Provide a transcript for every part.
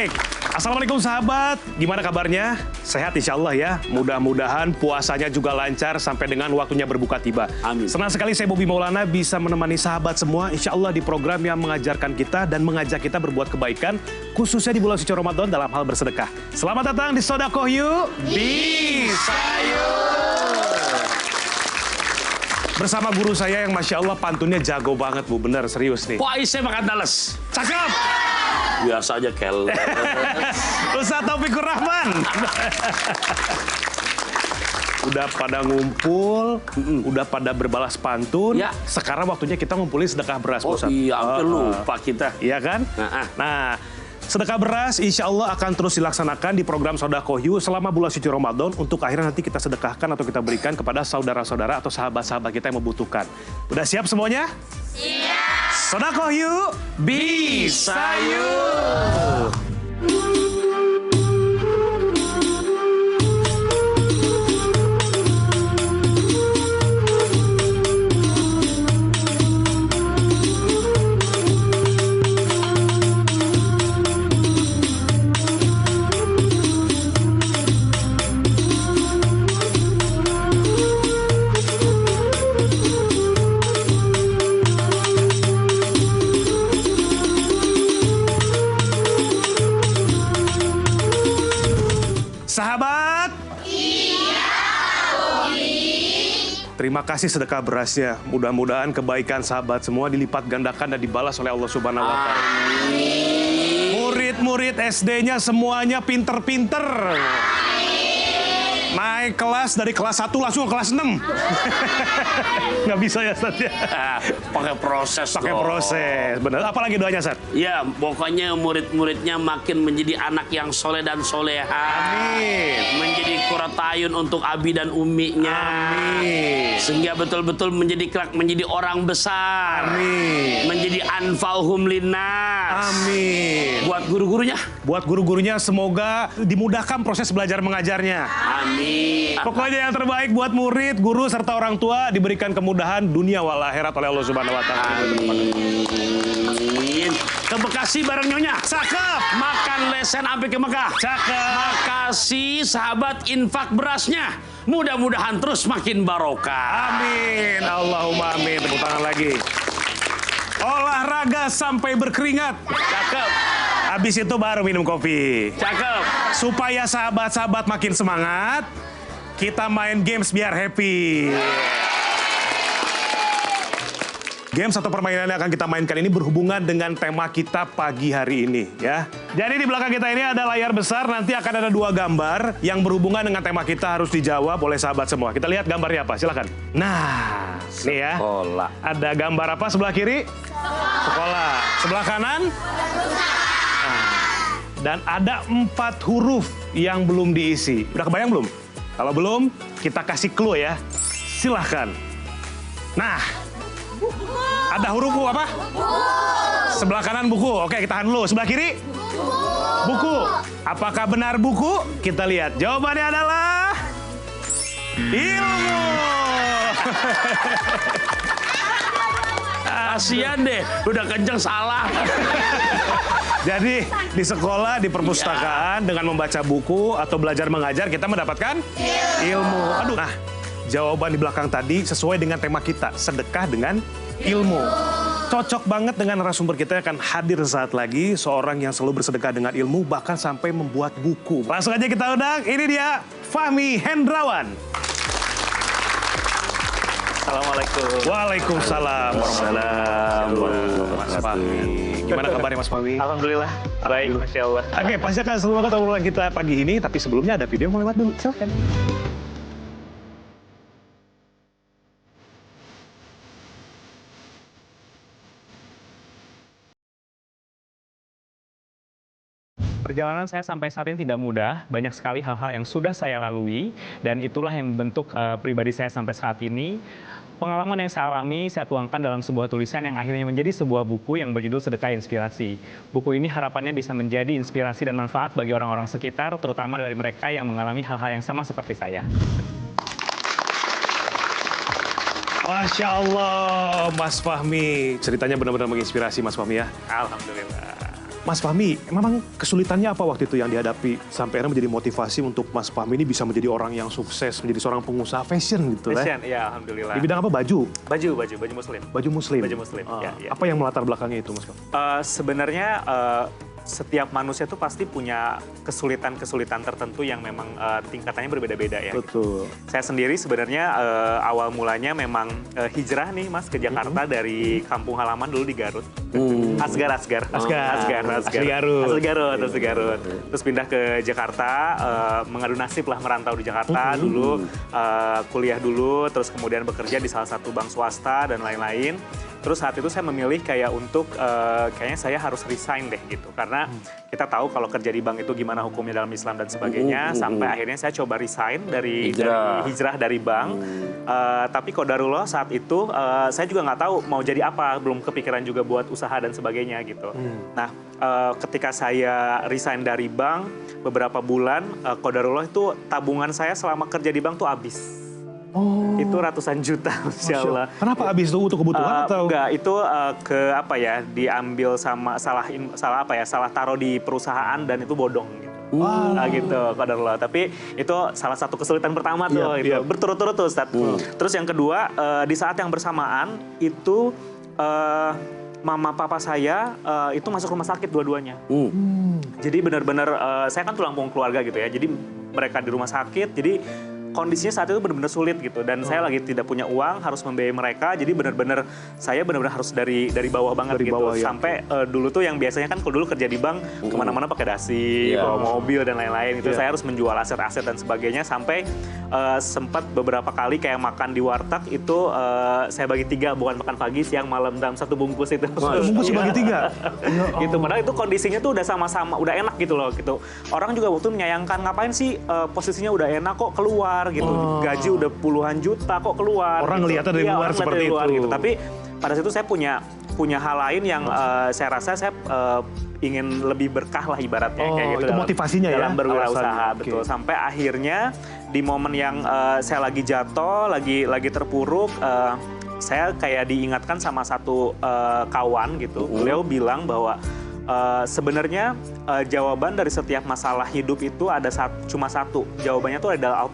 Baik, Assalamualaikum sahabat, gimana kabarnya? Sehat insya Allah ya, mudah-mudahan puasanya juga lancar sampai dengan waktunya berbuka tiba. Amin. Senang sekali saya Bobby Maulana bisa menemani sahabat semua, insya Allah di program yang mengajarkan kita dan mengajak kita berbuat kebaikan, khususnya di bulan suci Ramadan dalam hal bersedekah. Selamat datang di Sodakoh Yuk Bisa Yuk! Bersama guru saya yang Masya Allah pantunnya jago banget Bu, bener serius nih. Pak Aisyah makan dales. Cakep! Biasa aja kel. Ustaz Taufikur Rahman. Udah pada ngumpul, udah pada berbalas pantun. Ya. Sekarang waktunya kita ngumpulin sedekah beras, Oh Ustaz. iya, hampir lupa kita. Iya kan? Nah, sedekah beras insya Allah akan terus dilaksanakan di program Sodakoh Yuk selama bulan suci Ramadan untuk akhirnya nanti kita sedekahkan atau kita berikan kepada saudara-saudara atau sahabat-sahabat kita yang membutuhkan. Udah siap semuanya? Siap! Sodakoh Yuk Bisa Yuk! Sahabat, terima kasih sedekah berasnya. Mudah-mudahan kebaikan sahabat semua dilipat gandakan dan dibalas oleh Allah Subhanahu wa Ta'ala. Murid-murid SD-nya semuanya pinter-pinter. Naik kelas dari kelas 1 langsung ke kelas 6. Nggak bisa ya, Ustaz ya? Pakai proses. Pakai proses, bener. Apalagi doanya, Ustaz? Ya, pokoknya murid-muridnya makin menjadi anak yang soleh dan soleha. Amin. Menjadi kuratayun untuk abi dan uminya. Amin. Sehingga betul-betul menjadi kelak menjadi orang besar. Amin. Menjadi anfa'uhum linnas. Amin. Buat guru-gurunya. Buat guru-gurunya semoga dimudahkan proses belajar mengajarnya. Amin. Pokoknya yang terbaik buat murid, guru, serta orang tua diberikan kemudahan dunia wal akhirat oleh Allah Subhanahu wa Ta'ala. Amin. Ke Bekasi bareng Nyonya. Cakep. Makan lesen sampai ke Mekah. Cakep. Makasih sahabat infak berasnya. Mudah-mudahan terus makin barokah. Amin. Allahumma amin. Tepuk tangan lagi. Olahraga sampai berkeringat. Cakep. Habis itu baru minum kopi. Cakep. Supaya sahabat-sahabat makin semangat, kita main games biar happy. Games atau permainan yang akan kita mainkan ini berhubungan dengan tema kita pagi hari ini ya. Jadi di belakang kita ini ada layar besar, nanti akan ada 2 gambar yang berhubungan dengan tema kita harus dijawab oleh sahabat semua. Kita lihat gambarnya apa, silakan. Nah, nih ya. Sekolah. Ada gambar apa sebelah kiri? Sekolah. Sebelah kanan? Dan ada 4 huruf yang belum diisi. Udah kebayang belum? Kalau belum, kita kasih clue ya. Silahkan. Nah, ada huruf U apa? Sebelah kanan buku. Oke, kita tahan dulu. Sebelah kiri? Buku. Apakah benar buku? Kita lihat. Jawabannya adalah ilmu. Kasian deh, udah kenceng salah. Jadi di sekolah, di perpustakaan dengan membaca buku atau belajar mengajar kita mendapatkan ilmu. Aduh, nah jawaban di belakang tadi sesuai dengan tema kita, sedekah dengan ilmu. Cocok banget dengan narasumber kita yang akan hadir saat lagi, seorang yang selalu bersedekah dengan ilmu bahkan sampai membuat buku. Langsung aja kita undang, ini dia Fahmi Hendrawan. Assalamualaikum. Waalaikumsalam warahmatullahi wabarakatuh. Mas Fahmi. Gimana kabarnya Mas Fahmi? Alhamdulillah. Baik, Masya Allah. Oke, pasti akan seru banget obrolan kita pagi ini, tapi sebelumnya ada video yang mau lewat dulu. Silakan. Perjalanan saya sampai saat ini tidak mudah, banyak sekali hal-hal yang sudah saya lalui, dan itulah yang membentuk pribadi saya sampai saat ini. Pengalaman yang saya alami, saya tuangkan dalam sebuah tulisan yang akhirnya menjadi sebuah buku yang berjudul Sedekah Inspirasi. Buku ini harapannya bisa menjadi inspirasi dan manfaat bagi orang-orang sekitar, terutama dari mereka yang mengalami hal-hal yang sama seperti saya. Masya Allah, Mas Fahmi. Ceritanya benar-benar menginspirasi Mas Fahmi ya. Alhamdulillah. Mas Fahmi, memang kesulitannya apa waktu itu yang dihadapi sampai akhirnya menjadi motivasi untuk Mas Fahmi ini bisa menjadi orang yang sukses, menjadi seorang pengusaha fashion gitu lah. Fashion, ya alhamdulillah. Di bidang apa? Baju? Baju muslim. Baju muslim? Baju muslim, ya. Apa yang melatar belakangnya itu, Mas Fahmi? Sebenarnya setiap manusia tuh pasti punya kesulitan-kesulitan tertentu yang memang tingkatannya berbeda-beda ya. Betul. Saya sendiri sebenarnya awal mulanya memang hijrah nih Mas ke Jakarta dari kampung halaman dulu di Garut. Asgar. Asli Garut. Terus pindah ke Jakarta, mengadu nasib lah merantau di Jakarta dulu, kuliah dulu, terus kemudian bekerja di salah satu bank swasta dan lain-lain. Terus saat itu saya memilih kayak untuk kayaknya saya harus resign deh gitu. Karena kita tahu kalau kerja di bank itu gimana hukumnya dalam Islam dan sebagainya. Sampai akhirnya saya coba resign dari hijrah dari bank. Tapi qadarullah saat itu saya juga nggak tahu mau jadi apa. Belum kepikiran juga buat usaha dan sebagainya gitu. Nah ketika saya resign dari bank beberapa bulan, qadarullah itu tabungan saya selama kerja di bank tuh habis. Itu ratusan juta, Masya Allah. Kenapa habis itu untuk kebutuhan atau? Enggak, itu diambil sama salah taruh di perusahaan dan itu bodong gitu. Nah, gitu, qadarullah. Tapi itu salah satu kesulitan pertama tuh, berturut-turut tuh, Ustaz. Terus yang kedua, di saat yang bersamaan itu mama papa saya itu masuk rumah sakit dua-duanya. Jadi benar-benar saya kan tulang punggung keluarga gitu ya. Jadi mereka di rumah sakit, jadi kondisinya saat itu benar-benar sulit gitu dan saya lagi tidak punya uang, harus membiayai mereka, jadi benar-benar saya benar-benar harus dari bawah banget gitu. Sampai dulu tuh yang biasanya kan kalau dulu kerja di bank kemana-mana pakai dasi, bawa mobil dan lain-lain itu saya harus menjual aset-aset dan sebagainya sampai sempat beberapa kali kayak makan di warteg itu saya bagi 3, bukan makan pagi, siang, malam dalam satu bungkus itu. Bungkus bagi 3? Gitu, padahal itu kondisinya tuh udah sama-sama, udah enak gitu loh gitu. Orang juga waktu menyayangkan, ngapain sih posisinya udah enak kok keluar gitu, gaji udah puluhan juta kok keluar. Orang lihatnya dari luar seperti itu. Gitu. Tapi pada situ saya punya hal lain yang saya rasa saya ingin lebih berkah lah ibaratnya kayak gitu. Itu motivasinya dalam berwirausaha, betul. Okay. Sampai akhirnya di momen yang saya lagi jatuh, lagi terpuruk, saya kayak diingatkan sama satu kawan gitu. Beliau bilang bahwa sebenarnya jawaban dari setiap masalah hidup itu ada cuma satu. Jawabannya tuh ada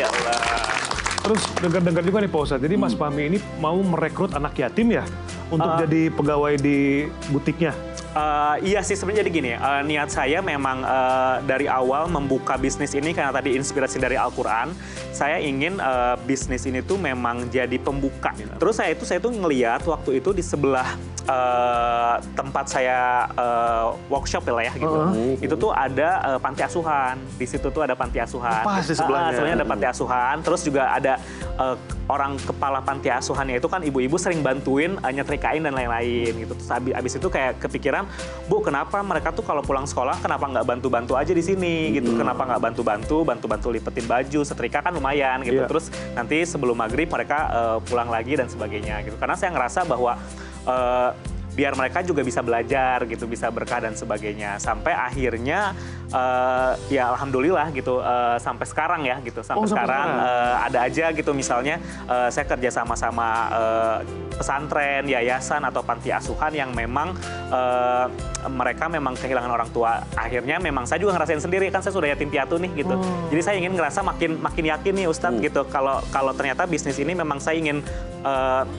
Ya Allah. Terus dengar-dengar juga nih Pak Ustadz, jadi Mas Fahmi ini mau merekrut anak yatim ya untuk jadi pegawai di butiknya? Iya sih, sebenarnya jadi gini, niat saya memang dari awal membuka bisnis ini karena tadi inspirasi dari Al-Quran. Saya ingin bisnis ini tuh memang jadi pembuka. Terus saya tuh ngeliat waktu itu di sebelah tempat saya workshop lah ya gitu. Itu tuh ada panti asuhan. Di situ tuh ada panti asuhan. Pas di sebelahnya. Sebelahnya ada panti asuhan. Terus juga ada orang kepala panti asuhannya itu kan ibu-ibu sering bantuin nyetrikain dan lain-lain gitu. Terus abis itu kayak kepikiran, Bu, kenapa mereka tuh kalau pulang sekolah kenapa nggak bantu-bantu aja di sini gitu? Kenapa nggak bantu-bantu lipetin baju, setrika kan lumayan gitu. Terus nanti sebelum maghrib mereka pulang lagi dan sebagainya gitu. Karena saya ngerasa bahwa biar mereka juga bisa belajar gitu, bisa berkah dan sebagainya. Sampai akhirnya ya alhamdulillah gitu sampai sekarang ya gitu. Sampai sekarang ada aja gitu misalnya saya kerja sama-sama pesantren, yayasan atau panti asuhan yang memang mereka memang kehilangan orang tua. Akhirnya memang saya juga ngerasain sendiri kan saya sudah yatim piatu nih gitu. Jadi saya ingin ngerasa makin yakin nih Ustadz gitu kalau ternyata bisnis ini memang saya ingin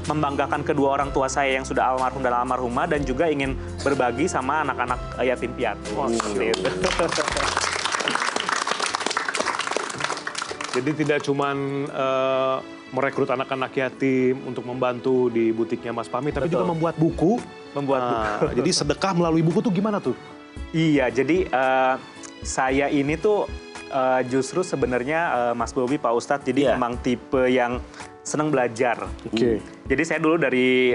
membanggakan kedua orang tua saya yang sudah almarhum dan almarhumah dan juga ingin berbagi sama anak-anak yatim piatu. Gitu. Jadi tidak cuman merekrut anak-anak yatim untuk membantu di butiknya Mas Fahmi, tapi juga membuat buku. Jadi sedekah melalui buku tuh gimana tuh? Iya, jadi saya ini tuh justru sebenarnya Mas Bobi, Pak Ustadz, jadi memang tipe yang senang belajar. Jadi saya dulu dari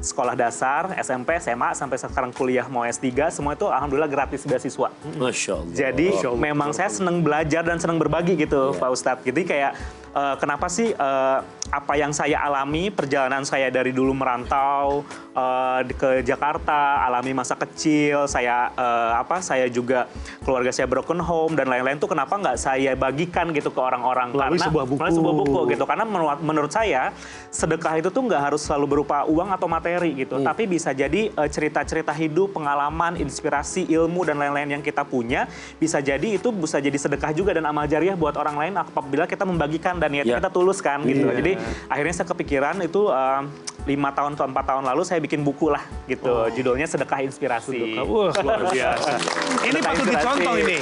sekolah dasar, SMP, SMA, sampai sekarang kuliah mau S3, semua itu alhamdulillah gratis beasiswa. Masya Allah. Jadi memang saya senang belajar dan senang berbagi gitu, Pak Ustadz. Jadi kayak kenapa sih apa yang saya alami, perjalanan saya dari dulu merantau ke Jakarta, alami masa kecil, saya juga keluarga saya broken home dan lain-lain tuh kenapa nggak saya bagikan gitu ke orang-orang melalui sebuah buku gitu. Karena menurut saya sedekah itu tuh nggak harus selalu berupa uang atau materi gitu, tapi bisa jadi cerita-cerita hidup, pengalaman, inspirasi, ilmu dan lain-lain yang kita punya bisa jadi itu bisa jadi sedekah juga dan amal jariah buat orang lain apabila kita membagikan dan niatnya kita tulus kan gitu. Jadi akhirnya saya kepikiran itu 5 tahun atau 4 tahun lalu saya bikin buku lah gitu. Judulnya Sedekah Inspirasi. Wah, luar biasa. Ini patut dicontoh ini.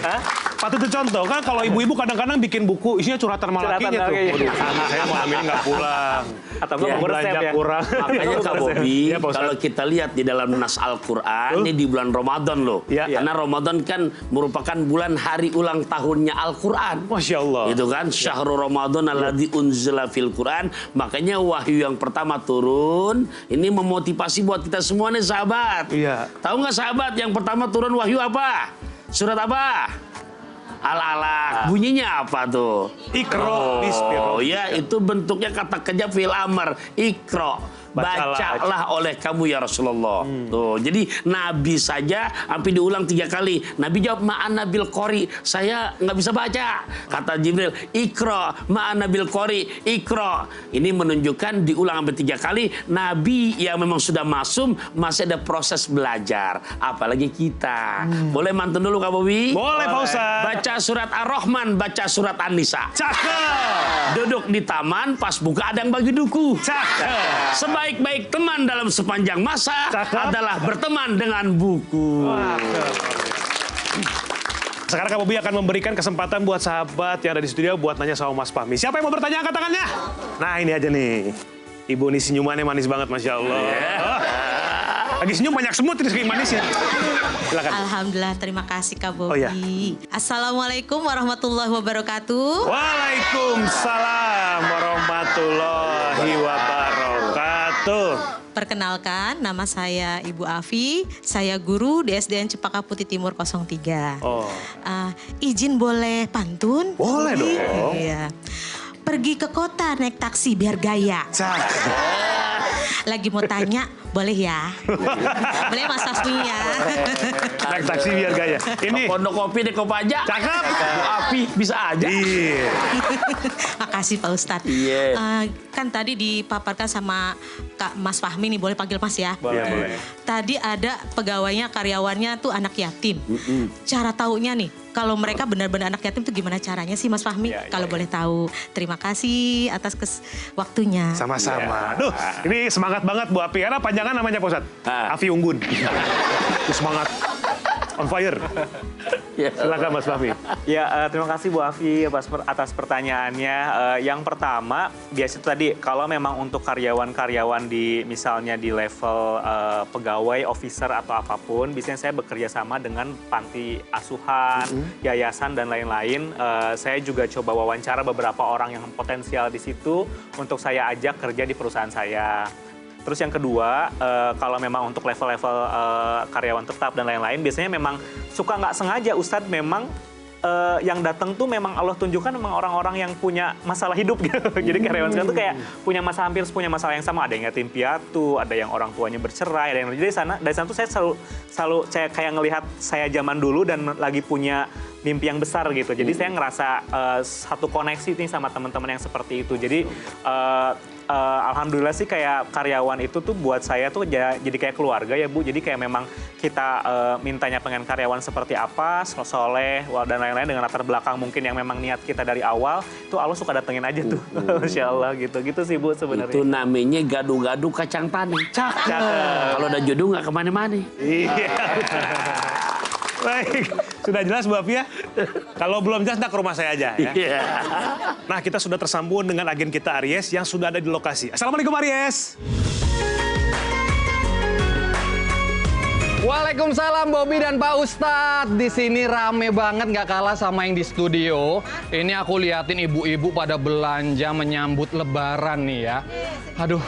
Patut dicontoh kan kalau ibu-ibu kadang-kadang bikin buku isinya curhatan malakinya tuh. Waduh, saya malam ini nggak pulang. Atau nggak belanja kurang. Makanya Kak Bobi, Ya, Pak Ustadz. kalau kita lihat di dalam nas Al-Quran, ini di bulan Ramadan loh. Karena Ramadan kan merupakan bulan hari ulang tahunnya Al-Quran. Masya Allah. Itu kan, Syahrul Ramadan alladzi unzila fil Quran. Makanya wahyu yang pertama turun, ini memotivasi buat kita semua nih sahabat. Tahu nggak sahabat, yang pertama turun wahyu apa? Surat apa? Al-Alaq. Bunyinya apa tuh? Iqra bismi Ya, itu bentuknya kata kerja fi'il amr. Iqra. Bacalah oleh kamu ya Rasulullah. Tuh, jadi Nabi saja hampir diulang 3 kali. Nabi jawab ma'ana bil qori. Saya nggak bisa baca. Kata Jibril, Iqra ma'ana bil qori. Iqra. Ini menunjukkan diulang hampir 3 kali. Nabi yang memang sudah masuk masih ada proses belajar. Apalagi kita. Boleh mantun dulu Kak Bobi? Boleh Pak Ustadz. Baca surat Ar-Rahman, baca surat An-Nisa. Cakep. Duduk di taman, pas buka ada yang bagi duku. Cakep. Sebaik-baik teman dalam sepanjang masa adalah berteman dengan buku. Sekarang Kak Bobi akan memberikan kesempatan buat sahabat yang ada di studio buat nanya sama Mas Fahmi. Siapa yang mau bertanya, angkat tangannya? Nah, ini aja nih. Ibu ini senyumannya manis banget, Masya Allah. Lagi senyum banyak semut ini saking manisnya. Silakan. Alhamdulillah, terima kasih Kak Bobi. Assalamualaikum warahmatullahi wabarakatuh. Waalaikumsalam warahmatullahi wabarakatuh. Perkenalkan, nama saya Ibu Afi, saya guru di SDN Cempaka Putih Timur 03. Izin boleh pantun? Boleh dong. Iya. Pergi ke kota naik taksi biar gaya. Lagi mau tanya, boleh ya? Boleh Mas Fahmi ya? Naik taksi biar gaya. Ini Pondok Kopi di Kopaja. cakep. Bu Api bisa aja. Iya. Makasih Pak Ustadz. Kan tadi dipaparkan sama Kak Mas Fahmi nih, boleh panggil Mas ya? Boleh. Tadi ada pegawainya, karyawannya tuh anak yatim. Cara taunya nih, kalau mereka benar-benar anak yatim tuh gimana caranya sih Mas Fahmi? Kalau boleh tahu. Terima kasih atas waktunya. Sama-sama. Duh, ini semangat banget Bu Api. Karena panjangan namanya Pak Ustadz. Afi Unggun. Semangat. On fire. Silakan Mas Fahmi. Ya, terima kasih Bu Afi atas pertanyaannya. Yang pertama, biasa tadi kalau memang untuk karyawan-karyawan di misalnya di level pegawai, officer atau apapun, biasanya saya bekerja sama dengan panti asuhan, yayasan dan lain-lain. Saya juga coba wawancara beberapa orang yang potensial di situ untuk saya ajak kerja di perusahaan saya. Terus yang kedua, kalau memang untuk level-level karyawan tetap dan lain-lain, biasanya memang suka nggak sengaja Ustadz memang yang datang tuh memang Allah tunjukkan memang orang-orang yang punya masalah hidup gitu. Jadi karyawan sekarang tuh kayak hampir punya masalah yang sama. Ada yang yatim piatu, ada yang orang tuanya bercerai, ada yang dari sana tuh saya selalu saya kayak ngelihat saya zaman dulu dan lagi punya mimpi yang besar gitu. Jadi saya ngerasa satu koneksi nih sama teman-teman yang seperti itu. Jadi alhamdulillah sih kayak karyawan itu tuh buat saya tuh jadi kayak keluarga ya Bu. Jadi kayak memang kita mintanya pengen karyawan seperti apa, soleh dan lain-lain dengan latar belakang mungkin yang memang niat kita dari awal, itu Allah suka datengin aja tuh. Masya Allah gitu. Gitu sih Bu sebenarnya. Itu namanya gadu-gadu kacang tanah. Cakep. Kalau udah jodoh nggak kemana-mana. Iya. Baik, sudah jelas Bu Afi ya? Kalau belum jelas, ke rumah saya aja ya. Iya. Nah, kita sudah tersambung dengan agen kita Aries yang sudah ada di lokasi. Assalamualaikum Aries. Waalaikumsalam Bobby dan Pak Ustadz. Di sini rame banget nggak kalah sama yang di studio. Ini aku liatin ibu-ibu pada belanja menyambut Lebaran nih ya. Aduh.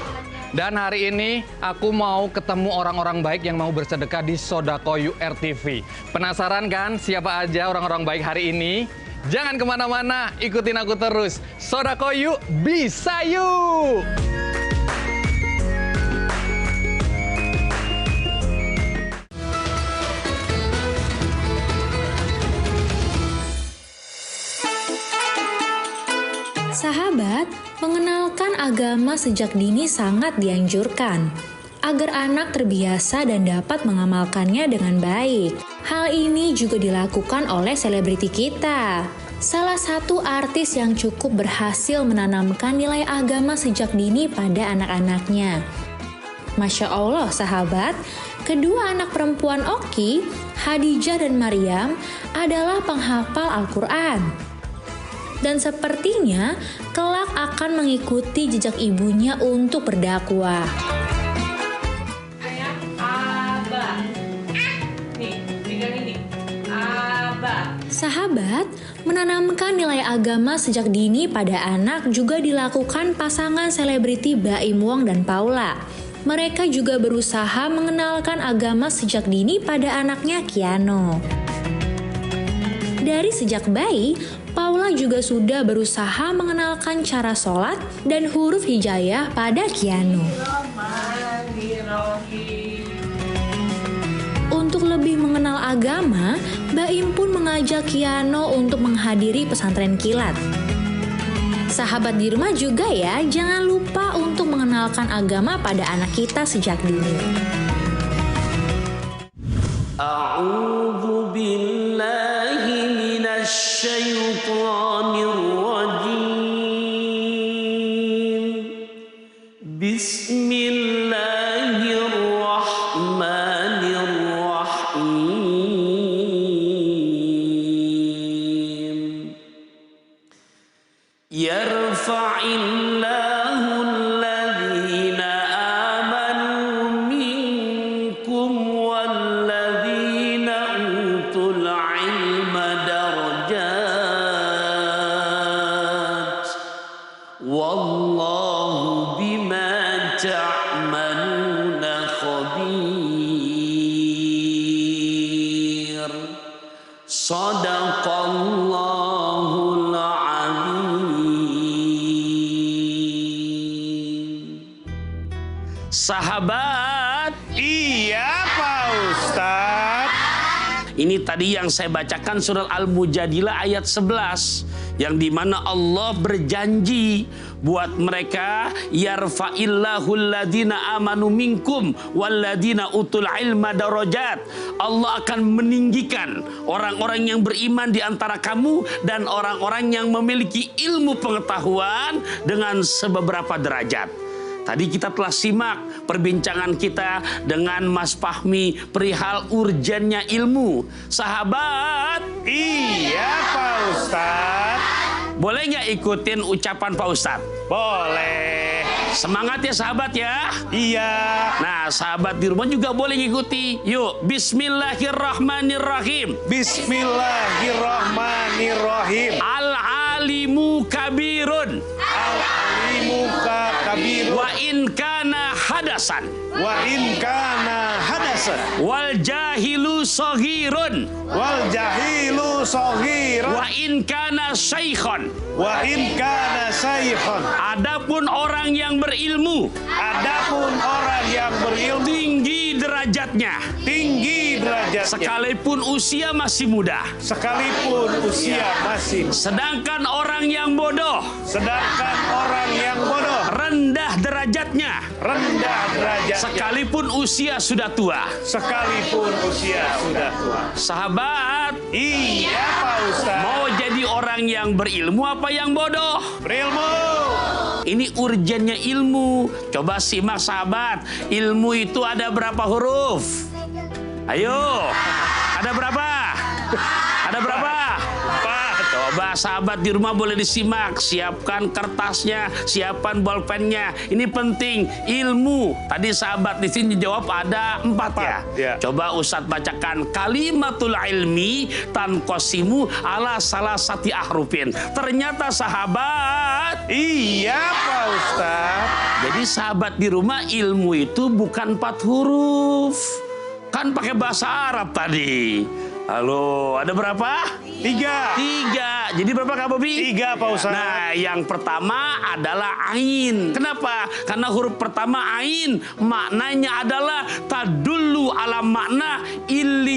Dan hari ini aku mau ketemu orang-orang baik yang mau bersedekah di Sodakoyu RTV. Penasaran kan siapa aja orang-orang baik hari ini? Jangan kemana-mana, ikutin aku terus. Sodakoyu bisa yuk! Sahabat, mengenalkan agama sejak dini sangat dianjurkan agar anak terbiasa dan dapat mengamalkannya dengan baik. Hal ini juga dilakukan oleh selebriti kita. Salah satu artis yang cukup berhasil menanamkan nilai agama sejak dini pada anak-anaknya. Masya Allah sahabat, kedua anak perempuan Oki, Hadijah dan Maryam adalah penghafal Al-Quran. Dan sepertinya kelak akan mengikuti jejak ibunya untuk berdakwah. Sahabat, menanamkan nilai agama sejak dini pada anak juga dilakukan pasangan selebriti Baim Wong dan Paula. Mereka juga berusaha mengenalkan agama sejak dini pada anaknya Kiano. Dari sejak bayi, Paula juga sudah berusaha mengenalkan cara sholat dan huruf hijayah pada Kiano. Untuk lebih mengenal agama, Baim pun mengajak Kiano untuk menghadiri pesantren kilat. Sahabat di rumah juga ya, jangan lupa untuk mengenalkan agama pada anak kita sejak dini. A'udzu billahi minasy syaithanir rajim. Bismillahirrahmanirrahim. Yarfa'illahu alladhina amanu minkum walladhina utul ilma darajat. Wallahu bima ta'maluna khabir. Sadaqallahul azim. Sahabat, Iya Pak Ustadz. ini tadi yang saya bacakan surat Al-Mujadilah ayat 11 yang dimana Allah berjanji buat mereka, yarfa'illahu alladhina amanu minkum walladhina utul ilma darajat. Allah akan meninggikan orang-orang yang beriman di antara kamu dan orang-orang yang memiliki ilmu pengetahuan dengan sebeberapa derajat. Tadi kita telah simak perbincangan kita dengan Mas Fahmi perihal urgennya ilmu. Sahabat, Iya Pak Ustadz. boleh nggak ikutin ucapan Pak Ustadz? Boleh. Semangat ya sahabat ya. Iya. Nah, sahabat di rumah juga boleh ngikuti. Yuk, bismillahirrahmanirrahim. Bismillahirrahmanirrahim. Al-alimu kabirun. Al-alimu kabirun. Wa in kana hadasan. Wa in kana hadasan. Wal jahilu soghirun. Wal jahilu soghirun. Wa in kana syaikhan. Wa in kana sayhon. Adapun orang yang berilmu, Adapun orang yang berilmu tinggi derajatnya. tinggi derajatnya. Sekalipun usia masih muda. Sekalipun usia masih. Sedangkan orang yang bodoh, Sedangkan orang yang bodoh rendah derajatnya. rendah derajatnya. Sekalipun usia sudah tua. Sekalipun usia sudah tua. Sahabat, Iya Pak Ustadz. mau jadi orang yang berilmu apa yang bodoh? Berilmu. Ini urgennya ilmu. Coba simak sahabat. Ilmu itu ada berapa huruf? Ayo. Ada berapa? Ada berapa? Coba sahabat di rumah boleh disimak. Siapkan kertasnya, siapkan bolpennya. Ini penting. Ilmu. Tadi sahabat di sini jawab ada 4 ya. Ya. Coba Ustadz bacakan. Kalimatul ilmi tanqasimu ala salah sati ahrufin. Ternyata sahabat. Iya Pak Ustadz. Jadi sahabat di rumah ilmu itu bukan 4 huruf. Kan pakai bahasa Arab tadi. Halo, ada berapa? 3. 3. Jadi berapa Kak Bobi? 3 Pak Ustadz. Nah, yang pertama adalah ain. Kenapa? Karena huruf pertama ain maknanya adalah tadullu ala makna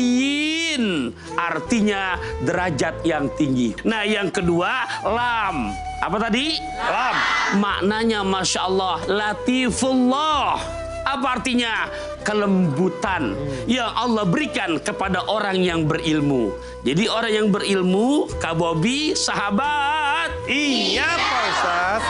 iliyin. Artinya derajat yang tinggi. Nah, yang kedua lam. Apa tadi? Lam. Maknanya Masya Allah, latifullah. Apa artinya? Kelembutan yang Allah berikan kepada orang yang berilmu. Jadi orang yang berilmu, Kak Bobi, sahabat. Iya Pak Ustadz.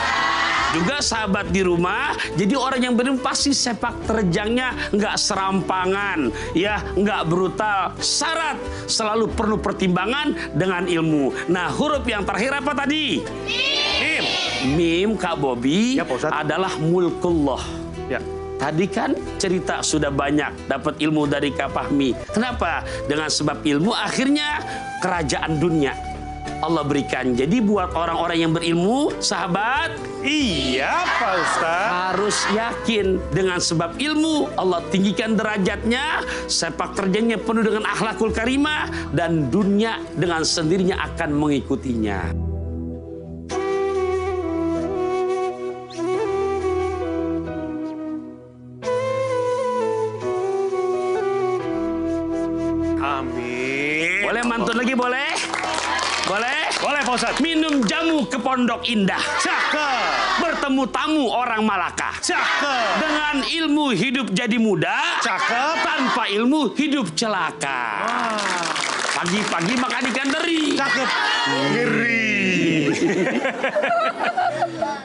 Juga sahabat di rumah, jadi orang yang berilmu pasti sepak terjangnya nggak serampangan, ya nggak brutal. Syarat selalu perlu pertimbangan dengan ilmu. Nah, huruf yang terakhir apa tadi? Mim. Mim, Kak Bobi, Ya, Pak Ustadz. adalah mulkullah. Ya. Tadi kan cerita sudah banyak dapat ilmu dari Kak Fahmi. Kenapa? Dengan sebab ilmu akhirnya kerajaan dunia Allah berikan. Jadi buat orang-orang yang berilmu, sahabat, Iya Pak Ustadz. harus yakin dengan sebab ilmu Allah tinggikan derajatnya, sepak terjangnya penuh dengan akhlakul karimah, dan dunia dengan sendirinya akan mengikutinya. Amin. Boleh mantun lagi, boleh? Boleh? Boleh Pak Ustadz. Minum jamu ke Pondok Indah. Cakep. Bertemu tamu orang Malaka. Cakep. Dengan ilmu hidup jadi muda. Cakep. Tanpa ilmu hidup celaka. Pagi-pagi makan ikan teri. Cakep. Ngeri.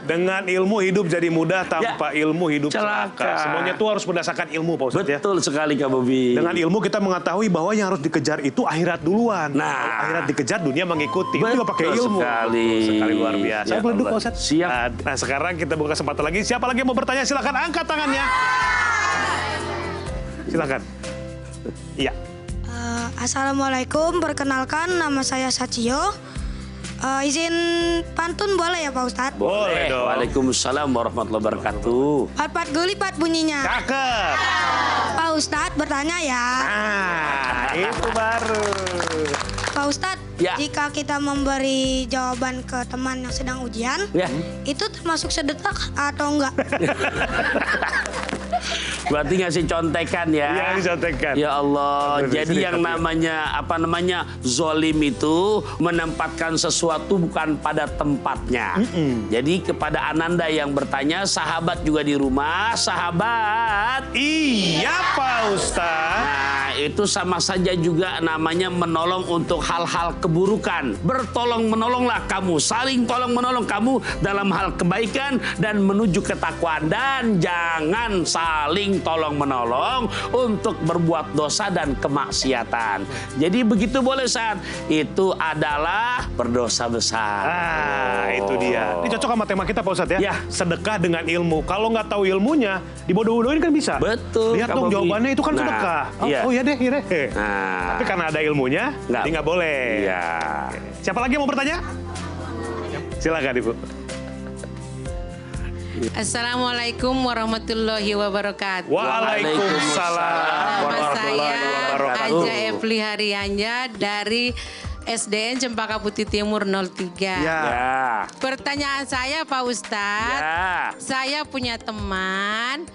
Dengan ilmu hidup jadi mudah, tanpa ilmu hidup celaka. Celaka. Semuanya itu harus berdasarkan ilmu Pak Ustadz ya. Betul sekali Kak Bobi. Dengan ilmu kita mengetahui bahwa yang harus dikejar itu akhirat duluan. Nah. Kalau akhirat dikejar, dunia mengikuti. Itu juga pakai Betul ilmu. sekali. Sekali luar biasa. Ya Saya boleh duduk Allah. Pak Ustadz? Siap. Nah, sekarang kita buka kesempatan lagi. Siapa lagi yang mau bertanya? Silakan angkat tangannya. Silakan. Iya. Assalamualaikum, perkenalkan nama saya Sacio. Izin pantun boleh ya Pak Ustadz? Boleh dong. Waalaikumsalam warahmatullahi wabarakatuh. Pat-pat gulipat bunyinya. Cakep. Pak Ustadz bertanya ya. Nah, itu baru. Pak Ustadz, Ya. jika kita memberi jawaban ke teman yang sedang ujian, Ya. itu termasuk sedekah atau enggak? Berarti ngasih contekan ya. Iya, dicontekan. Ya Allah. Betul, Jadi sini, yang tapi- namanya zolim itu menempatkan sesuatu bukan pada tempatnya. Jadi kepada Ananda yang bertanya, sahabat juga di rumah, sahabat. Iya Pak Ustadz. Nah, itu sama saja juga namanya menolong untuk hal-hal keburukan. Bertolong-menolonglah kamu, saling tolong-menolong kamu dalam hal kebaikan dan menuju ketakwaan. Dan jangan saling tolong-menolong untuk berbuat dosa dan kemaksiatan. Jadi begitu boleh saat itu adalah berdosa besar. Ah, itu dia. Ini cocok sama tema kita Pak Ustadz ya? Ya. Sedekah dengan ilmu. Kalau nggak tahu ilmunya, dibodoh-bodohin kan bisa. Betul, Lihat Kak dong Bobi. jawabannya itu kan Nah, sedekah. Oh iya. oh, iya deh, iya deh. Nah. Tapi karena ada ilmunya, Nggak. jadi nggak boleh. Iya. Siapa lagi yang mau bertanya? Silakan Ibu. Assalamualaikum warahmatullahi wabarakatuh. Waalaikumsalam Nama warahmatullahi saya wabarakatuh. Aja Epli Haryanya dari SDN Cempaka Putih Timur 03. Ya. Ya. Pertanyaan saya Pak Ustadz, Ya. saya punya teman,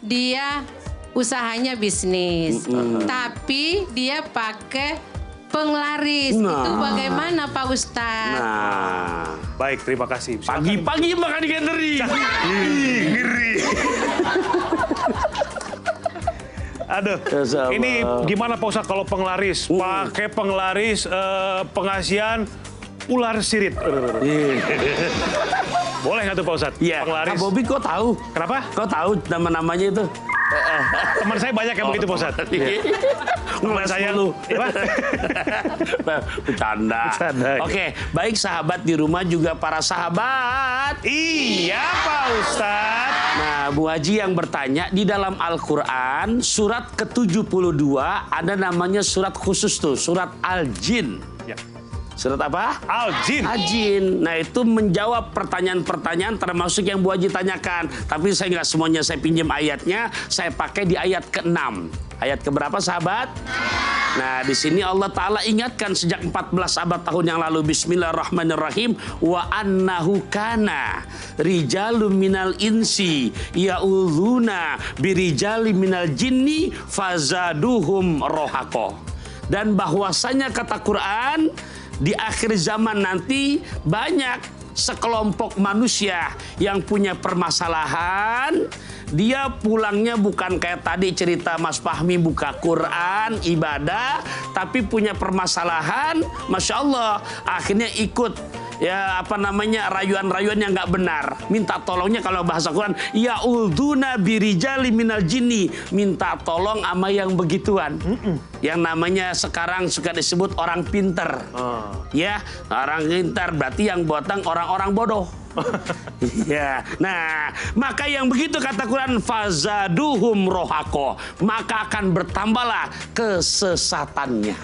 dia usahanya bisnis, tapi dia pakai penglaris. Nah. Itu bagaimana Pak Ustadz? Nah, Baik, terima kasih. Silakan. pagi-pagi makan ikan teri. Ngeri. Aduh, Ya, sabar. ini gimana Pak Ustadz kalau penglaris? Pakai penglaris pengasihan ular sirit. Boleh nggak tuh Pak Ustadz? Iya. Penglaris. Kak Bobi kok tahu? Kenapa? Kok tahu nama-namanya itu? Teman saya banyak yang begitu Pak Ustadz. Ngeles saya lu. Apa? Bercanda. Bercanda, iya. Oke, baik sahabat di rumah juga para sahabat. Iya Pak Ustadz. Nah, Bu Haji yang bertanya, di dalam Al-Quran surat ke-72 ada namanya surat khusus tuh, surat Al-Jin. Ya. Surat apa? Al-Jin. Al-Jin. Nah, itu menjawab pertanyaan-pertanyaan termasuk yang Bu Haji tanyakan. Tapi saya nggak semuanya saya pinjam ayatnya, saya pakai di ayat ke-6. Ayat keberapa sahabat? Nah, di sini Allah Ta'ala ingatkan sejak 14 abad tahun yang lalu. Bismillahirrahmanirrahim. Wa annahu kana rijalun minal insi ya'udhuna birijali minal jinni fazaduhum rohako. Dan bahwasanya kata Quran, di akhir zaman nanti banyak sekelompok manusia yang punya permasalahan. Dia pulangnya bukan kayak tadi cerita Mas Fahmi buka Quran, ibadah, tapi punya permasalahan, Masya Allah, akhirnya ikut ya apa namanya rayuan-rayuan yang nggak benar. Minta tolongnya kalau bahasa Quran, ya ulduna birijali minal jinni, minta tolong sama yang begituan. Yang namanya sekarang suka disebut orang pinter. Ya, orang pintar berarti yang botang orang-orang bodoh. Ya, nah maka yang begitu kata Quran fazaduhum rohako, maka akan bertambahlah kesesatannya.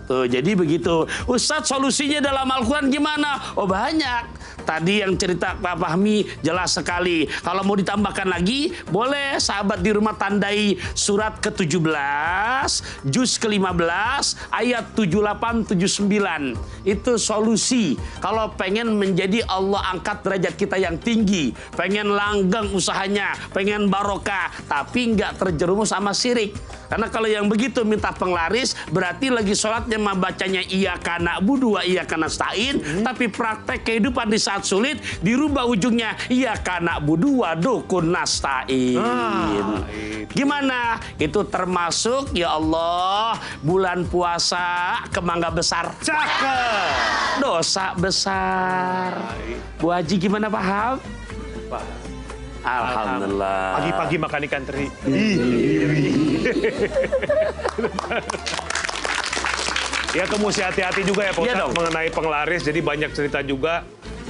Tuh, jadi begitu. Ustadz, solusinya dalam Al-Quran gimana? Oh banyak. Tadi yang cerita Pak Fahmi jelas sekali. Kalau mau ditambahkan lagi, boleh sahabat di rumah tandai surat ke-17, juz ke-15, ayat 78-79. Itu solusi. Kalau pengen menjadi Allah angkat derajat kita yang tinggi, pengen langgeng usahanya, pengen barokah, tapi nggak terjerumus sama syirik. Karena kalau yang begitu minta penglaris, berarti lagi sholatnya bacanya iyyaka na'budu wa iyyaka nasta'in, tapi praktek kehidupan di saat sulit dirubah ujungnya iyyaka na'budu wa dukun nasta'in. Gimana? Itu termasuk ya Allah bulan puasa kemangga besar. Cakep. Dosa besar. Bu Haji gimana paham? Alhamdulillah. Pagi-pagi makan ikan teri. Ya itu mesti hati-hati juga ya Pak Iya Ustadz dong. mengenai penglaris. Jadi banyak cerita juga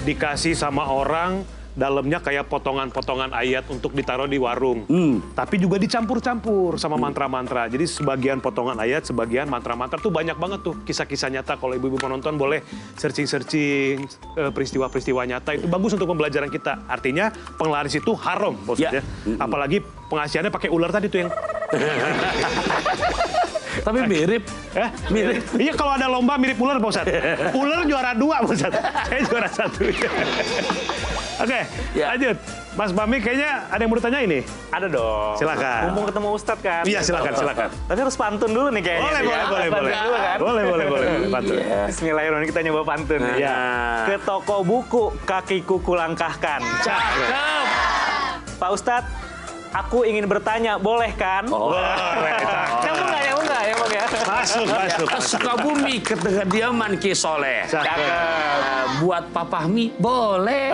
dikasih sama orang dalamnya kayak potongan-potongan ayat untuk ditaruh di warung. Tapi juga dicampur-campur sama mantra-mantra. Jadi sebagian potongan ayat, sebagian mantra-mantra tuh banyak banget tuh kisah-kisah nyata. Kalau ibu-ibu penonton boleh searching-searching peristiwa-peristiwa nyata. Itu bagus untuk pembelajaran kita. Artinya penglaris itu haram, Pak Ustadz, ya. Apalagi pengasihannya pakai ular tadi tuh yang... Tapi mirip. Mirip. Iya kalau ada lomba mirip ular Pak Ustadz. Ular juara 2 Pak Ustadz. Saya juara 1. Oke, Ya. lanjut. Mas Fahmi kayaknya ada yang mau ditanya ini. Ada dong. Silakan. Mumpung ketemu Ustadz kan. Iya, silakan. Tapi harus pantun dulu nih kayaknya. Boleh. Dulu kan? Boleh. Pantun. Bismillahirrahmanirrahim, kita nyoba pantun. Ya. Ke toko buku, kakiku kulangkahkan. Cakep. Pak Ustadz, aku ingin bertanya, boleh kan? Nyambung nggak ya, Bang ya? Masuk. Sukabumi kediaman Ki Soleh. Buat Pak Fahmi boleh.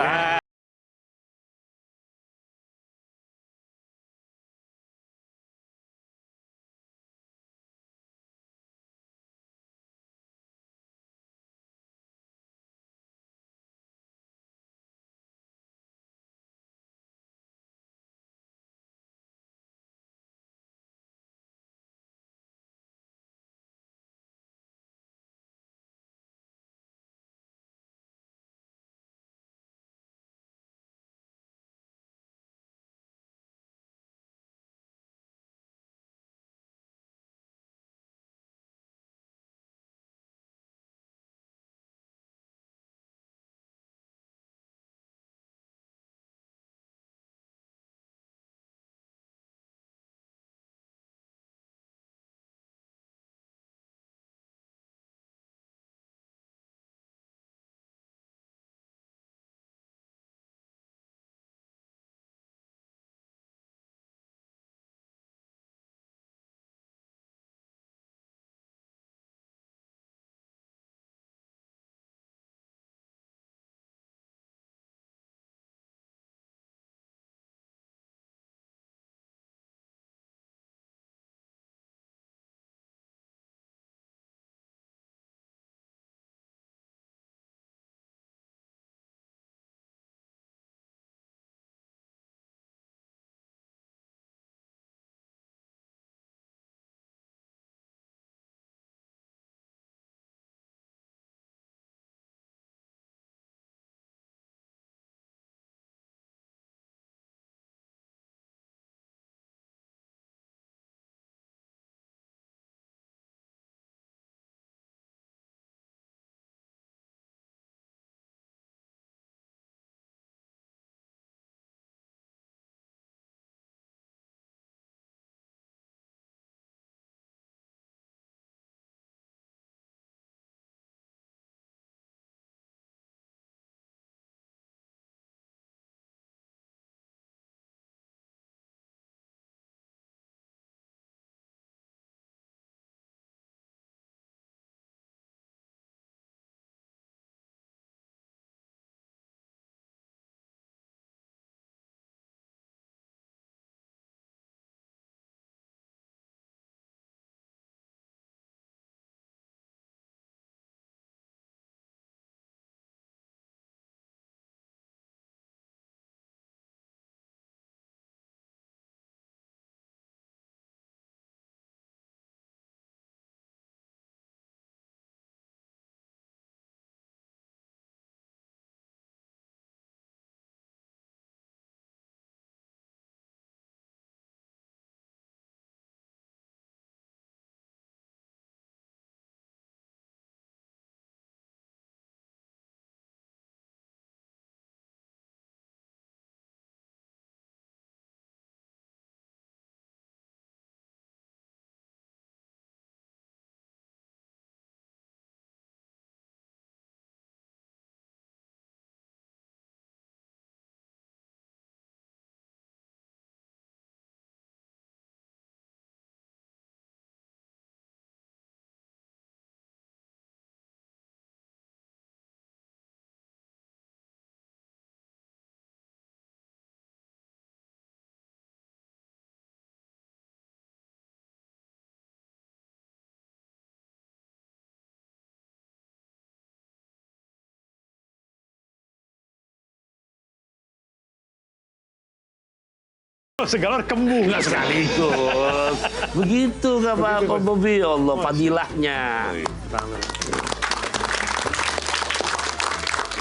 Segalor kembung Nggak sekaligus. Begitu nggak Pak Bobi? Allah fadilahnya.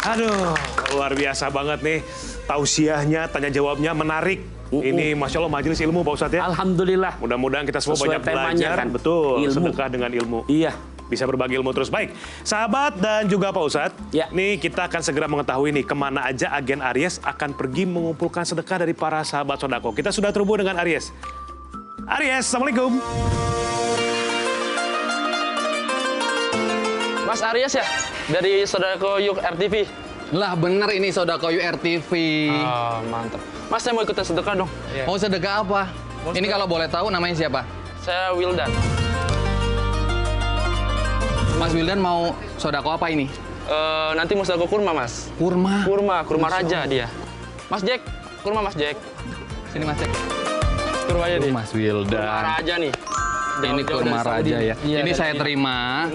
Aduh, luar biasa banget nih. Tausiahnya, tanya jawabnya menarik. Ini Masya Allah majelis ilmu Pak Ustadz ya. Alhamdulillah. Mudah-mudahan kita semua Sesuai banyak temanya belajar. kan. Betul, Ilmu. sedekah dengan ilmu. Iya. bisa berbagi ilmu terus. Baik, sahabat dan juga Pak Ustadz, nih kita akan segera mengetahui nih kemana aja agen Aries akan pergi mengumpulkan sedekah dari para sahabat sodako. Kita sudah terhubung dengan Aries. Aries, Assalamualaikum. Mas Aries ya? Dari Sodako Yuk RTV. Lah bener ini Sodako Yuk RTV. Oh, mantap. Mas, saya mau ikutan sedekah dong. Mau sedekah apa? Ini kalau boleh tahu namanya siapa? Saya Wildan. Mas Wildan mau sodako apa ini? Nanti mau sodako kurma, Mas. Kurma? Kurma raja dia. Mas Jack, kurma Mas Jack. Sini Mas Jack. Kurmanya dia. Mas Wildan. Kurma raja nih. Ini kurma raja ya. Iya, ini saya terima.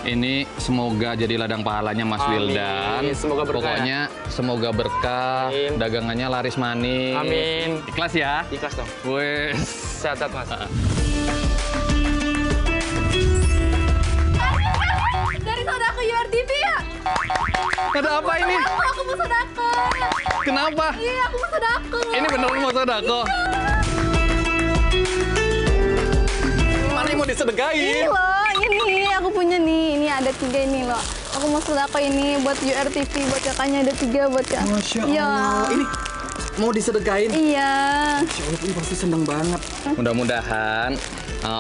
Ini semoga jadi ladang pahalanya Mas Wildan. Semoga berkah. Pokoknya semoga berkah. Amin. Dagangannya laris manis. Amin. Ikhlas ya? Ikhlas dong. Wes. Sehat-sehat, Mas. Dari Sodako URTV ya? Ada apa ini? Aku mau sodako. Kenapa? Iya, aku mau sodako. Ini beneran mau sodako? Mana yang mau disedekain? Ini loh, ini aku punya nih. Ini ada 3 ini loh. Aku mau sodako ini buat URTV, buat kakaknya ada 3 buat kak. Masya Allah. Ini mau disedekain? Iya. Masya Allah, ini pasti seneng banget. Mudah-mudahan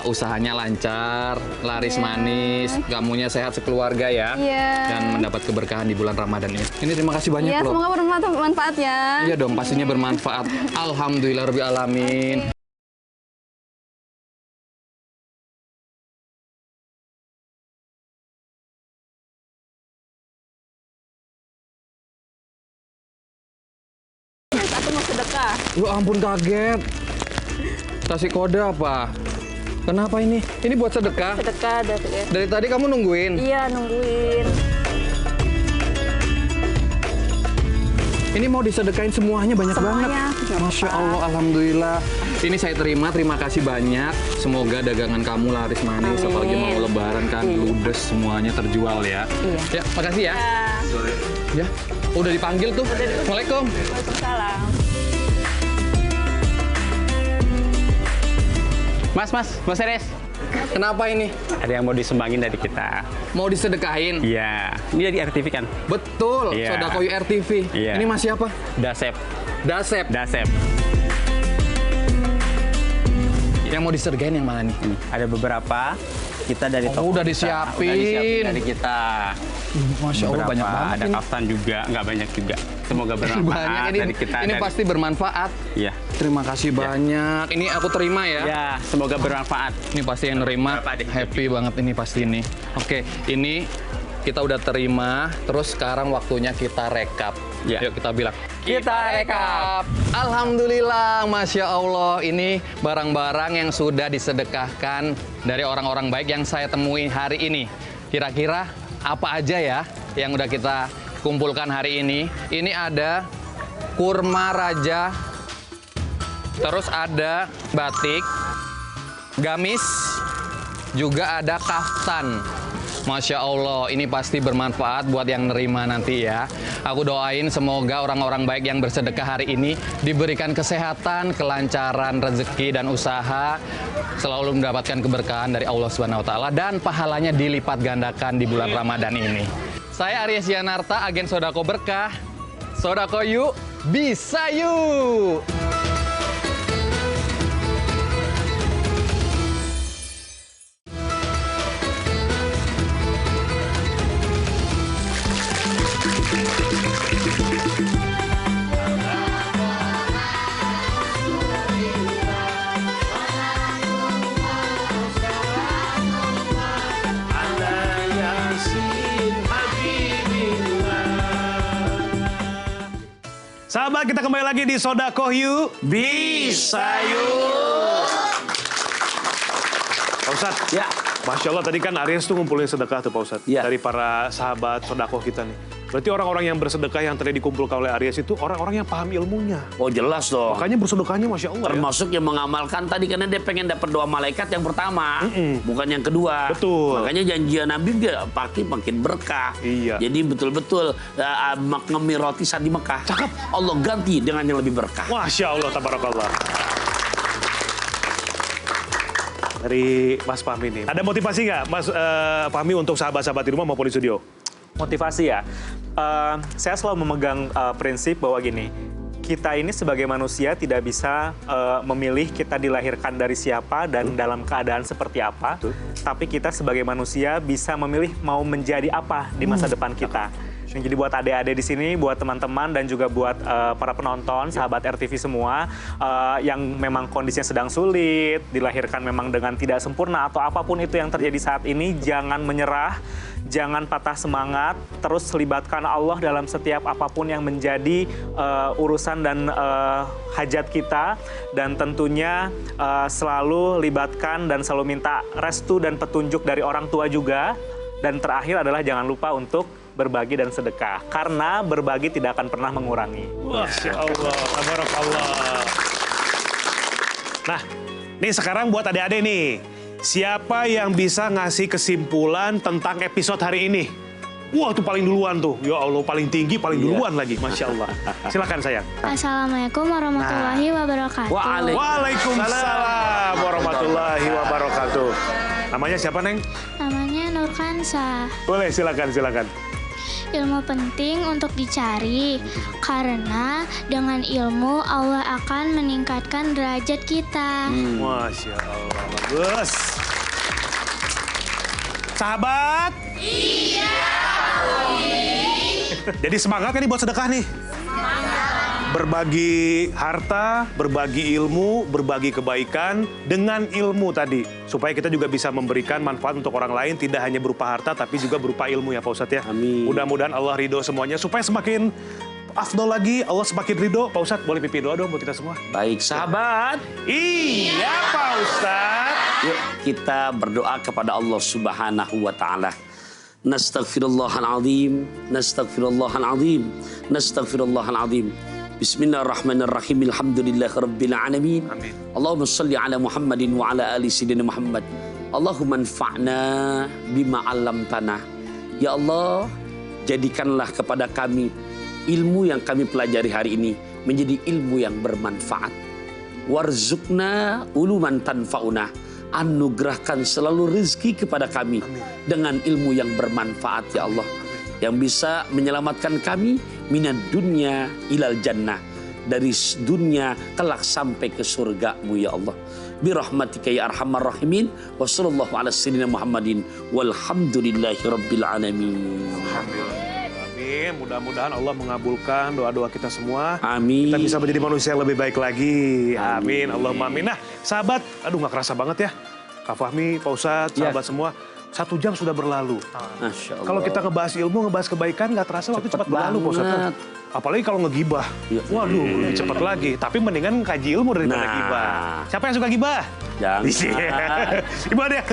usahanya lancar, laris manis, kamunya sehat sekeluarga ya. Iya. Dan mendapat keberkahan di bulan Ramadan ini. Ini terima kasih banyak Iya, loh. semoga bermanfaat ya. Iya dong, pastinya bermanfaat. Alhamdulillah Rabbil Alamin. Aku mau sedekah. Ya ampun kaget. Kasih kode apa? Kenapa ini? Ini buat sedekah? Sedekah ya. Dari tadi kamu nungguin? Iya, nungguin. Ini mau disedekain semuanya banyak banget. Masya Allah, Alhamdulillah. Ini saya terima kasih banyak. Semoga dagangan kamu laris manis. Amin. Apalagi mau lebaran kan, ludes semuanya terjual ya. Iya. Ya, makasih ya. Ya, udah dipanggil tuh. Assalamualaikum. Waalaikumsalam. Mas Aries. Kenapa ini? Ada yang mau disumbangin dari kita. Mau disedekain? Iya. Ini dari RTV kan? Betul, Iya. Sodako RTV. Iya. Ini Mas siapa? Dasep. Dasep. Yang mau disedekain yang mana nih? Ada beberapa. Kita dari toko udah kita. disiapin. Udah disiapin dari kita. Masya Allah, banyak banget Ada ini. kaftan juga, nggak banyak juga. Semoga bermanfaat Banyak ini, dari kita. ini pasti bermanfaat. Iya. Terima kasih banyak. Ini aku terima ya. Ya, semoga bermanfaat. Ini pasti yang nerima happy banget ini pasti ini. Oke, ini kita udah terima. Terus sekarang waktunya kita rekap. Ya. Yuk kita bilang. Kita rekap. Alhamdulillah, Masya Allah. Ini barang-barang yang sudah disedekahkan dari orang-orang baik yang saya temui hari ini. Kira-kira apa aja ya yang udah kita kumpulkan hari ini? Ini ada kurma raja, terus ada batik, gamis, juga ada kaftan. Masya Allah, ini pasti bermanfaat buat yang nerima nanti ya. Aku doain semoga orang-orang baik yang bersedekah hari ini diberikan kesehatan, kelancaran, rezeki, dan usaha. Selalu mendapatkan keberkahan dari Allah Subhanahu wa Ta'ala dan pahalanya dilipat gandakan di bulan Ramadan ini. Saya Aries Yanarta, agen Sodako Berkah. Sodako yuk, bisa yuk! Sahabat, kita kembali lagi di Sodako Yuk. Bisa yuk. Pak Ustadz, ya. Masya Allah, tadi kan Aries tuh ngumpulin sedekah tuh Pak Ustadz. Ya. Dari para sahabat Sodako kita nih. Berarti orang-orang yang bersedekah yang tadi dikumpulkan oleh Aries itu orang-orang yang paham ilmunya. Oh jelas dong. Makanya bersedekahnya Masya Allah Termasuk yang mengamalkan tadi karena dia pengen dapat doa malaikat yang pertama, bukan yang kedua. Betul. Makanya janjian Nabi juga pasti makin berkah. Iya. Jadi betul-betul ngemi roti saat di Mekah. Cakep. Allah ganti dengan yang lebih berkah. Masya Allah, tabarakallah. dari Mas Fahmi nih. Ada motivasi nggak Mas Fahmi untuk sahabat-sahabat di rumah maupun di studio? Motivasi ya, saya selalu memegang prinsip bahwa gini, kita ini sebagai manusia tidak bisa memilih kita dilahirkan dari siapa dan dalam keadaan seperti apa. Tapi kita sebagai manusia bisa memilih mau menjadi apa di masa depan kita. Jadi buat adik-adik di sini, buat teman-teman dan juga buat para penonton, sahabat RTV semua yang memang kondisinya sedang sulit, dilahirkan memang dengan tidak sempurna atau apapun itu yang terjadi saat ini, jangan menyerah, jangan patah semangat, terus libatkan Allah dalam setiap apapun yang menjadi urusan dan hajat kita, dan tentunya selalu libatkan dan selalu minta restu dan petunjuk dari orang tua juga. Dan terakhir adalah jangan lupa untuk berbagi dan sedekah, karena berbagi tidak akan pernah mengurangi. Masya Allah, tabarakallah. Nah, nih sekarang buat adik-adik nih, siapa yang bisa ngasih kesimpulan tentang episode hari ini? Wah, itu paling duluan tuh. Ya Allah, paling tinggi, paling duluan lagi. Masya Allah. Silakan sayang. Assalamualaikum warahmatullahi wabarakatuh. Waalaikumsalam warahmatullahi wabarakatuh. Namanya siapa, Neng? Namanya Nurkansa. Boleh, silakan. Ilmu penting untuk dicari, karena dengan ilmu Allah akan meningkatkan derajat kita. Masya Allah, bagus. Sahabat? Iya. Jadi semangat kan nih buat sedekah nih? Berbagi harta, berbagi ilmu, berbagi kebaikan dengan ilmu tadi. Supaya kita juga bisa memberikan manfaat untuk orang lain, tidak hanya berupa harta, tapi juga berupa ilmu ya Pak Ustadz ya. Amin. Mudah-mudahan Allah ridho semuanya, supaya semakin afdol lagi, Allah semakin ridho. Pak Ustadz, boleh pipi doa dong buat kita semua? Baik, sahabat. Iya Pak Ustadz. Yuk kita berdoa kepada Allah Subhanahu wa Ta'ala. Nastaghfirullahaladzim, nastaghfirullahaladzim, nastaghfirullahaladzim. Bismillahirrahmanirrahim. Alhamdulillahirabbil alamin. Amin. Allahumma shalli ala Muhammadin wa ala ali sayyidina Muhammad. Allahumma anfa'na bima 'allamtana. Ya Allah, jadikanlah kepada kami ilmu yang kami pelajari hari ini menjadi ilmu yang bermanfaat. Warzuqna uluman tanfa'una. Anugerahkan selalu rezeki kepada kami dengan ilmu yang bermanfaat ya Allah, yang bisa menyelamatkan kami minad dunya ilal jannah, dari dunia kelak sampai ke surgamu ya Allah. Birahmatika ya arhamar rahimin. Wa sallallahu ala sayyidina Muhammadin walhamdulillahi rabbil alamin. Amin. Mudah-mudahan Allah mengabulkan doa-doa kita semua. Amin. Kita bisa menjadi manusia yang lebih baik lagi. Amin. Allahumma amin. Nah, sahabat, aduh nggak kerasa banget ya. Kak Fahmi, Pak Ustadz, sahabat semua. 1 jam sudah berlalu. Masya Allah. Kalau kita ngebahas ilmu, ngebahas kebaikan, nggak terasa waktu cepat berlalu, Pak Ustadz. Apalagi kalau ngegibah. Waduh, lebih cepat lagi. Tapi mendingan kaji ilmu daripada gibah. Siapa yang suka gibah? Jangan. Gimana ya?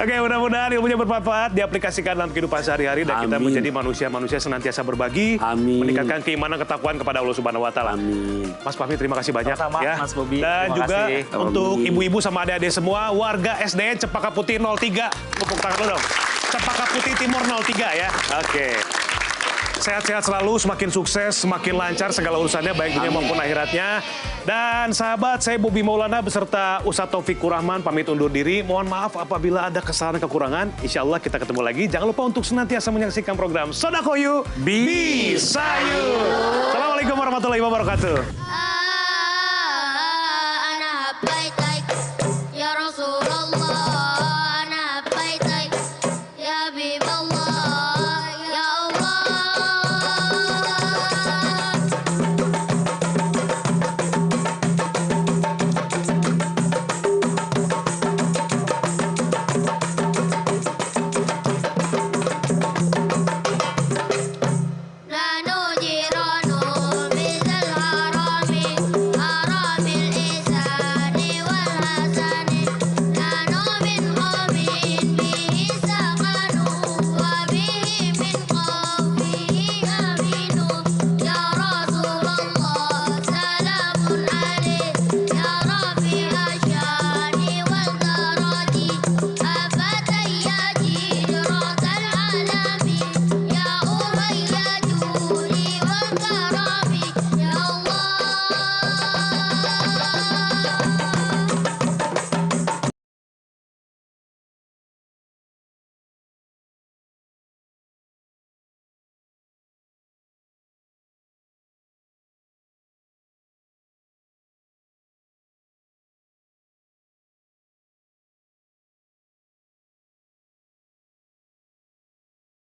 Oke, mudah-mudahan ilmunya bermanfaat, diaplikasikan dalam kehidupan sehari-hari, dan kita menjadi manusia-manusia senantiasa berbagi, meningkatkan keimanan ketakwaan kepada Allah Subhanahu wa Ta'ala. Amin. Mas Fahmi, terima kasih banyak ya. Mas Bobi. Dan Terima juga kasih. untuk ibu-ibu sama adik-adik semua, warga SDN Cempaka Putih 03. Tepuk tangan dulu dong. Cempaka Putih Timur 03 ya. Oke. Sehat-sehat selalu, semakin sukses, semakin lancar segala urusannya, baik dunia maupun akhiratnya. Dan sahabat, saya Bobi Maulana beserta Ustadz Taufikur Rahman pamit undur diri. Mohon maaf apabila ada kesalahan kekurangan. Insya Allah kita ketemu lagi. Jangan lupa untuk senantiasa menyaksikan program Sodakoh Yuk Bisa Yuk. Assalamualaikum warahmatullahi wabarakatuh.